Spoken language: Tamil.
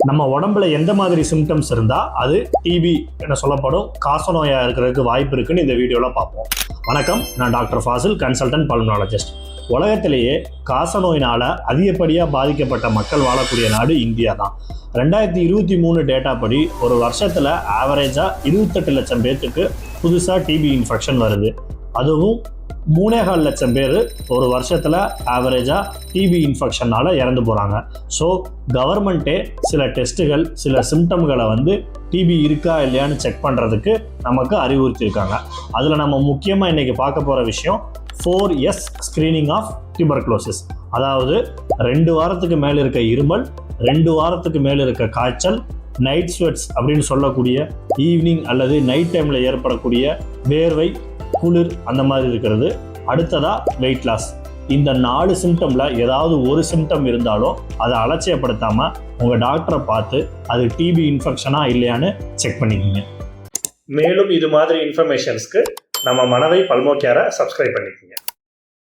நம்ம உடம்புல எந்த மாதிரி சிம்டம்ஸ் இருந்தால் அது டிபி என சொல்லப்படும் காசநோயாக இருக்கிறதுக்கு வாய்ப்பு இருக்குன்னு இந்த வீடியோவில் பார்ப்போம். வணக்கம், நான் டாக்டர் ஃபாசில், கன்சல்டன்ட் பல்மனாலஜிஸ்ட். உலகத்திலேயே காசநோயினால் அதிகப்படியாக பாதிக்கப்பட்ட மக்கள் வாழக்கூடிய நாடு இந்தியா தான். 2023 டேட்டா படி ஒரு வருஷத்தில் ஆவரேஜாக 28 லட்சம் பேர்த்துக்கு புதுசாக டிபி இன்ஃபெக்ஷன் வருது. அதுவும் 3.25 லட்சம் பேர் ஒரு வருஷத்தில் ஆவரேஜாக டிபி இன்ஃபெக்ஷனால் இறந்து போகிறாங்க. ஸோ கவர்மெண்ட்டே சில டெஸ்ட்டுகள், சில சிம்டம்களை டிபி இருக்கா இல்லையான்னு செக் பண்ணுறதுக்கு நமக்கு அறிவுறுத்தியிருக்காங்க. அதில் நம்ம முக்கியமாக இன்றைக்கி பார்க்க போகிற விஷயம் 4S ஸ்க்ரீனிங் ஆஃப் டியூபர்குலோசிஸ். அதாவது 2 வாரத்துக்கு மேலே இருக்க இருமல், 2 வாரத்துக்கு மேலே இருக்க காய்ச்சல், நைட் ஸ்வெட்ஸ் அப்படின்னு சொல்லக்கூடிய ஈவினிங் அல்லது நைட் டைமில் ஏற்படக்கூடிய வேர்வை, குளிர் அந்த மாதிரி இருக்கிறது. அடுத்ததாக வெயிட் லாஸ். இந்த 4 சிம்டமில் ஏதாவது ஒரு சிம்டம் இருந்தாலும் அதை அலட்சியப்படுத்தாமல் உங்கள் டாக்டரை பார்த்து அது டிபி இன்ஃபெக்ஷனா இல்லையான்னு செக் பண்ணிக்கிங்க. மேலும் இது மாதிரி இன்ஃபர்மேஷன்ஸ்க்கு நம்ம மனவை பல்மோ கேரை சப்ஸ்கிரைப் பண்ணிக்கோங்க.